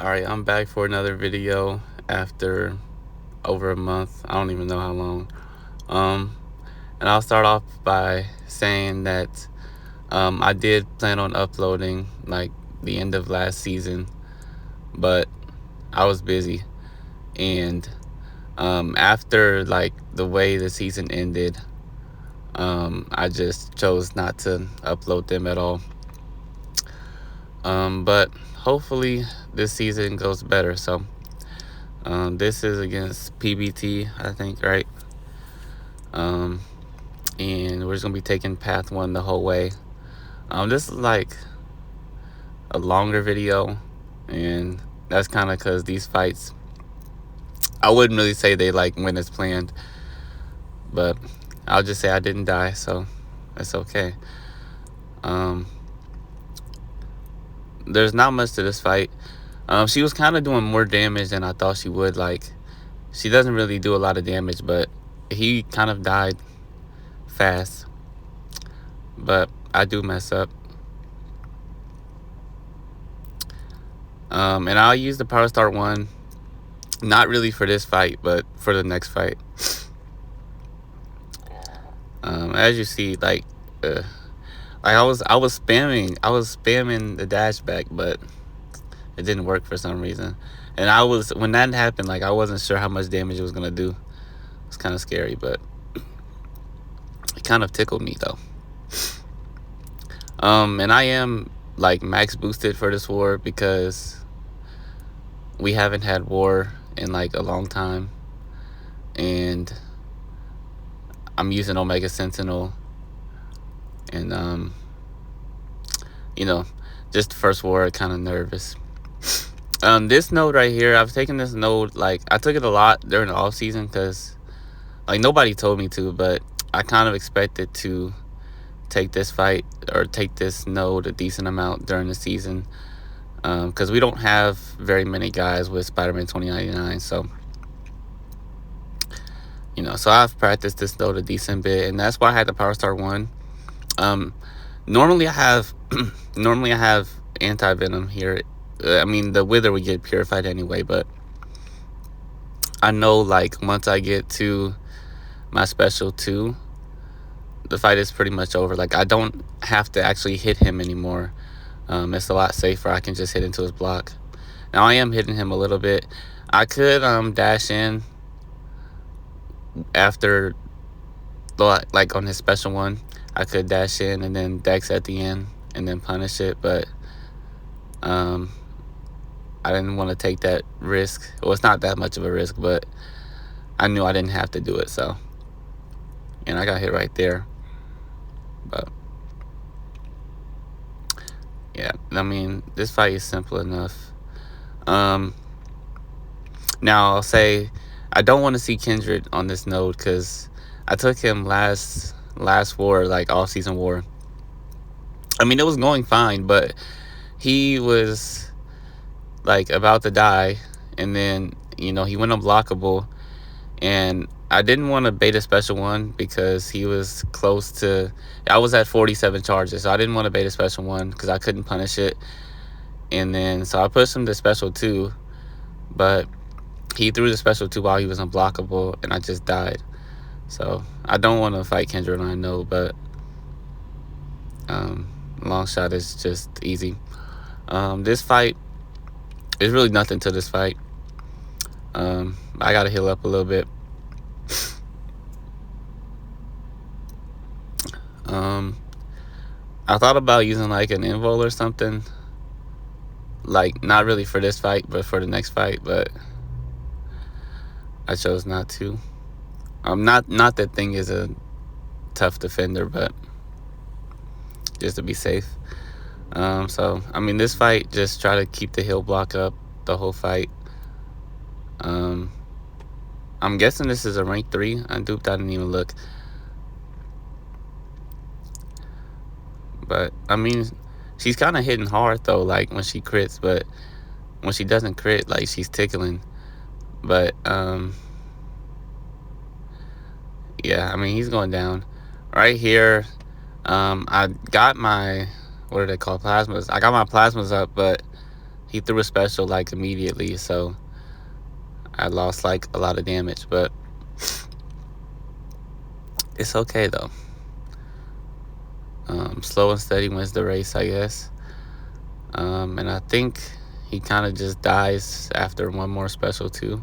Alright, I'm back for another video after over a month. I don't even know how long. Um, and I'll start off by saying that I did plan on uploading like the end of last season, but I was busy. And after like the way the season ended, I just chose not to upload them at all. But hopefully this season goes better. So this is against PBT, I think, right? Um, and we're just gonna be taking path 1 the whole way. This is like a longer video, and that's kind of because these fights, I wouldn't really say they like went as planned, but I'll just say I didn't die, so it's okay. There's not much to this fight. She was kind of doing more damage than I thought she would. Like, she doesn't really do a lot of damage, but he kind of died fast. But I do mess up. And I'll use the Power Start 1, not really for this fight, but for the next fight. As you see, like I was spamming the dash back, but it didn't work for some reason. And when that happened, like, I wasn't sure how much damage it was gonna do. It's kind of scary, but it kind of tickled me though. And I am like max boosted for this war because we haven't had war in like a long time, and I'm using Omega Sentinel, and you know, just the first war, kind of nervous. This node right here, I've taken this node, like, I took it a lot during the off season because like nobody told me to, but I kind of expected to take this fight or take this node a decent amount during the season, because we don't have very many guys with Spider-Man 2099. So so I've practiced this node a decent bit, and that's why I had the Power Star 1. Normally I have anti-venom here. I mean, the Wither would get purified anyway, but I know, like, once I get to my special 2, the fight is pretty much over. Like, I don't have to actually hit him anymore. It's a lot safer. I can just hit into his block. Now I am hitting him a little bit. I could dash in after, like, on his special 1. I could dash in and then Dex at the end and then punish it, but I didn't want to take that risk. Well, it's not that much of a risk, but I knew I didn't have to do it, so. And I got hit right there. But yeah, I mean, this fight is simple enough. Now I'll say I don't want to see Kindred on this node because I took him last war, like off-season war. I mean, it was going fine, but he was like about to die, and then he went unblockable, and I didn't want to beta special 1 because he was close to. I was at 47 charges, so I didn't want to beta special 1 because I couldn't punish it. And then so I pushed him to special 2, but he threw the special 2 while he was unblockable, and I just died. So I don't want to fight Kendra, I know, but long shot is just easy. This fight is really nothing to this fight. I gotta heal up a little bit. I thought about using like an invul or something, like not really for this fight but for the next fight, but I chose not to. Not that Thing is a tough defender, but just to be safe. So I mean, this fight, just try to keep the heal block up the whole fight. I'm guessing this is a rank 3. I didn't even look. But I mean, she's kind of hitting hard though, like when she crits, but when she doesn't crit, like, she's tickling. But yeah, I mean, he's going down right here. I got my, what are they called, plasmas. I got my plasmas up, but he threw a special like immediately, so I lost like a lot of damage, but it's okay though. Slow and steady wins the race, I guess. And I think he kind of just dies after one more special too.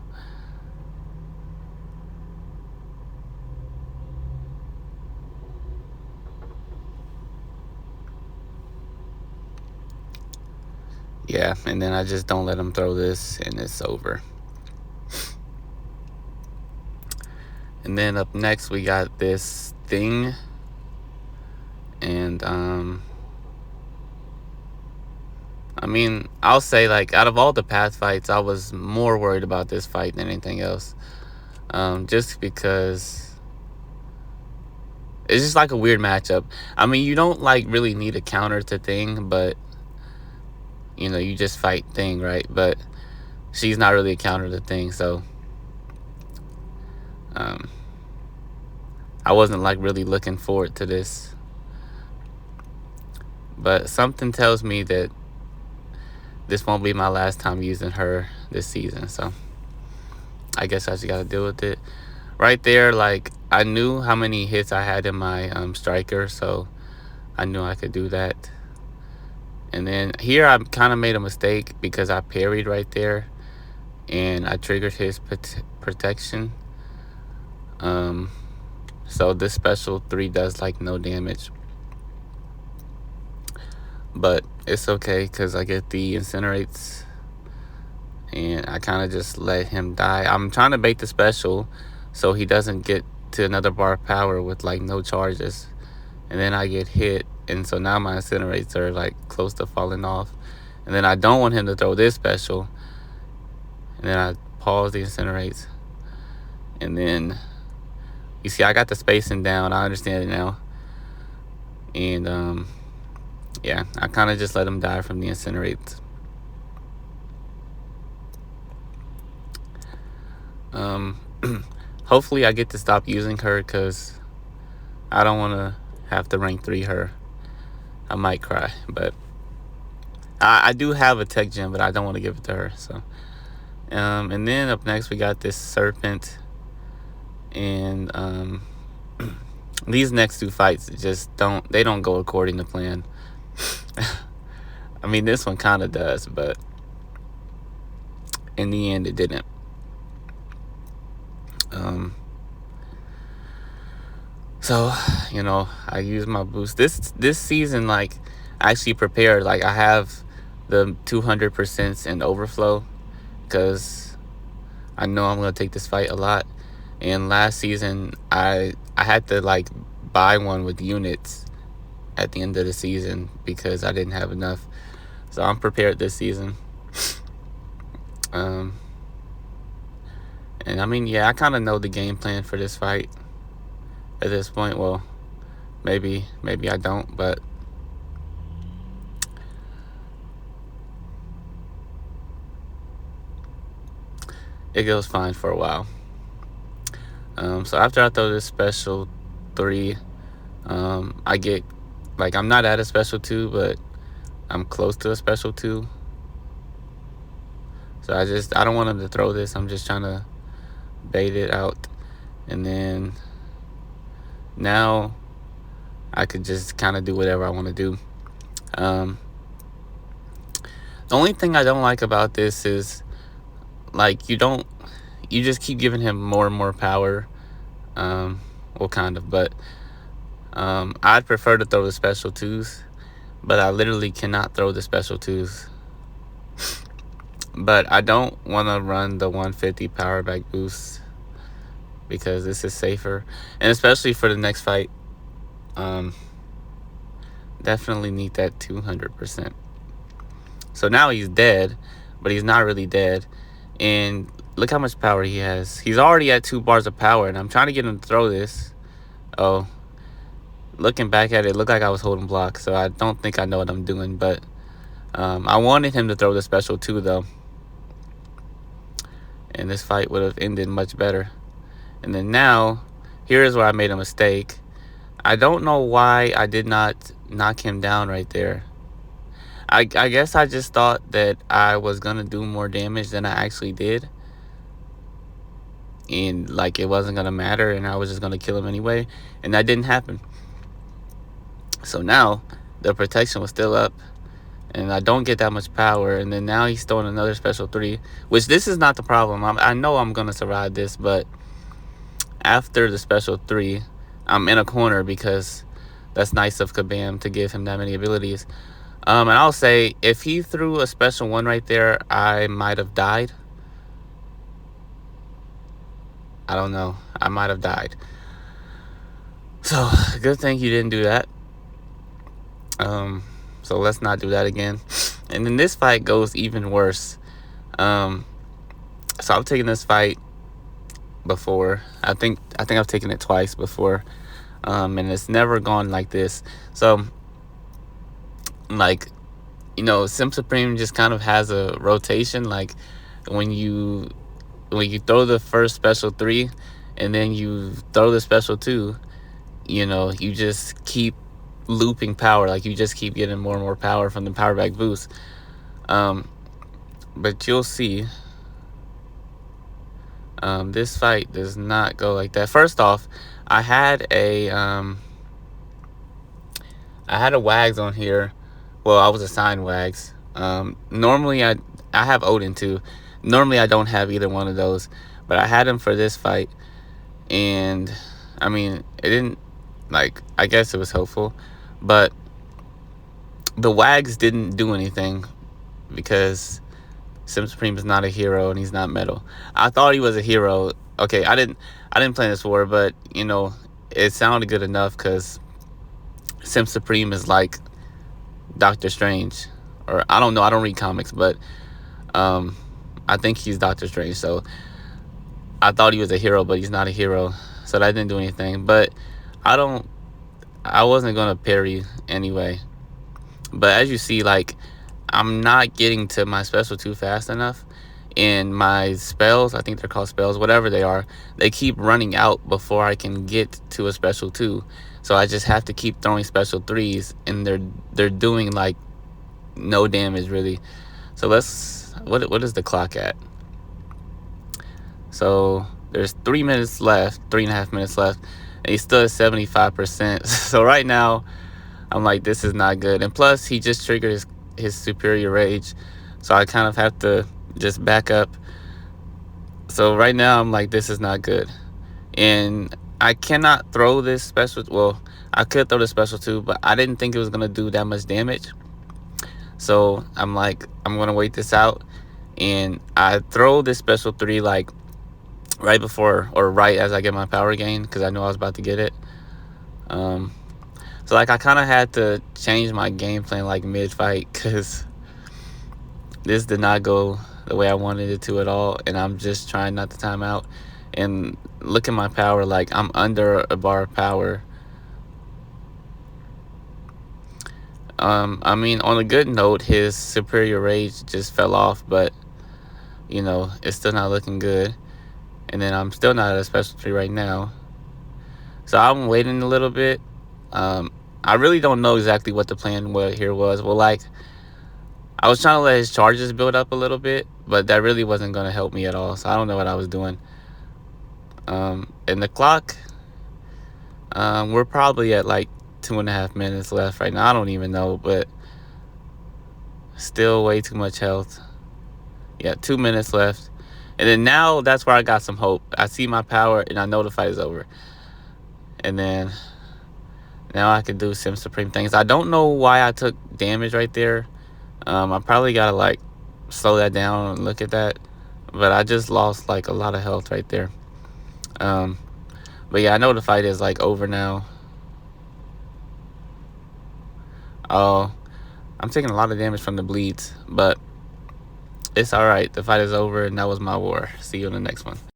Yeah, and then I just don't let him throw this, and it's over. And then up next we got this thing, and I mean, I'll say, like, out of all the path fights, I was more worried about this fight than anything else. Just because it's just like a weird matchup. I mean, you don't like really need a counter to Thing, but you know, you just fight Thing, right? But she's not really a counter to Thing, so I wasn't like really looking forward to this. But something tells me that this won't be my last time using her this season, so I guess I just gotta deal with it. Right there, like, I knew how many hits I had in my striker, so I knew I could do that. And then here I kind of made a mistake because I parried right there, and I triggered his protection. So this special 3 does like no damage, but it's okay because I get the incinerates, and I kind of just let him die. I'm trying to bait the special so he doesn't get to another bar of power with like no charges, and then I get hit, and so now my incinerates are like close to falling off, and then I don't want him to throw this special, and then I pause the incinerates, and then you see I got the spacing down. I understand it now, and yeah, I kind of just let him die from the incinerates. Hopefully I get to stop using her because I don't want to have to rank 3 her. I might cry, but I do have a tech gem, but I don't want to give it to her. So, and then up next we got this serpent, and these next 2 fights just don't go according to plan. I mean, this one kind of does, but in the end it didn't. So, you know, I use my boost. This season, like, I actually prepared. Like, I have the 200% in overflow because I know I'm going to take this fight a lot. And last season, I had to, like, buy one with units at the end of the season because I didn't have enough. So I'm prepared this season. And I mean, yeah, I kind of know the game plan for this fight at this point. Well, maybe I don't, but it goes fine for a while. So after I throw this special 3, I get, like, I'm not at a special 2, but I'm close to a special 2. So I don't want him to throw this. I'm just trying to bait it out, and then now I could just kind of do whatever I want to do. The only thing I don't like about this is, like, you just keep giving him more and more power. Well, kind of, but I'd prefer to throw the special 2s, but I literally cannot throw the special 2s. But I don't want to run the 150 power back boost because this is safer, and especially for the next fight, definitely need that 200%. So now he's dead, but he's not really dead, and look how much power he has. He's already at 2 bars of power, and I'm trying to get him to throw this. Oh, looking back at it, it looked like I was holding block, so I don't think I know what I'm doing, but I wanted him to throw the special 2 though, and this fight would have ended much better. And then now, here's where I made a mistake. I don't know why I did not knock him down right there. I guess I just thought that I was gonna do more damage than I actually did, and like it wasn't gonna matter, and I was just gonna kill him anyway, and that didn't happen. So now the protection was still up, and I don't get that much power, and then now he's throwing another special 3, which this is not the problem. I know I'm gonna survive this, but after the special 3, I'm in a corner because that's nice of Kabam to give him that many abilities. And I'll say, if he threw a special 1 right there, I might have died. I don't know. I might have died. So, good thing you didn't do that. So let's not do that again. And then this fight goes even worse. So I've taken this fight before. I think I've taken it twice before. And it's never gone like this. So, like, you know, Sim Supreme just kind of has a rotation. Like, when you throw the first special 3 and then you throw the special 2, you know, you just keep looping power. Like, you just keep getting more and more power from the power back boost. But you'll see, this fight does not go like that. First off, I had a Wags on here. Well, I was assigned Wags. Normally I have Odin too. Normally I don't have either one of those, but I had him for this fight, and I mean, it didn't, like, I guess it was helpful, but the Wags didn't do anything because Sim Supreme is not a hero and he's not metal. I thought he was a hero. Okay, I didn't play this war, but you know, it sounded good enough because Sim Supreme is like Doctor Strange, or I don't know, I don't read comics, but I think he's Doctor Strange. So I thought he was a hero, but he's not a hero, so that didn't do anything. But I wasn't gonna parry anyway. But as you see, like, I'm not getting to my special 2 fast enough, and my spells, I think they're called spells, whatever they are, they keep running out before I can get to a special 2. So I just have to keep throwing special 3s, and they're doing like no damage really. So let's, what is the clock at? So there's 3 minutes left, 3.5 minutes left, and he's still at 75%. So right now I'm like, this is not good. And plus, he just triggered his superior rage, so I kind of have to just back up. So right now I'm like, this is not good, and I cannot throw this special. Well, I could throw the special 2, but I didn't think it was gonna do that much damage. So I'm like, I'm gonna wait this out, and I throw this special 3 like right before, or right as I get my power gain, because I knew I was about to get it. So like, I kind of had to change my game plan like mid-fight, because this did not go the way I wanted it to at all, and I'm just trying not to time out. And look at my power, like, I'm under a bar of power. I mean, on a good note, his superior rage just fell off, but you know, it's still not looking good. And then I'm still not at a special 3 right now, so I'm waiting a little bit. I really don't know exactly what the plan here was. Well, like, I was trying to let his charges build up a little bit, but that really wasn't going to help me at all, so I don't know what I was doing. And the clock, we're probably at like 2.5 minutes left right now. I don't even know, but still way too much health. Yeah, 2 minutes left. And then now that's where I got some hope. I see my power and I know the fight is over. And then now I can do Sim Supreme things. I don't know why I took damage right there. I probably gotta like slow that down and look at that. But I just lost like a lot of health right there. But yeah, I know the fight is like over now. Oh, I'm taking a lot of damage from the bleeds, but it's alright. The fight is over, and that was my war. See you in the next one.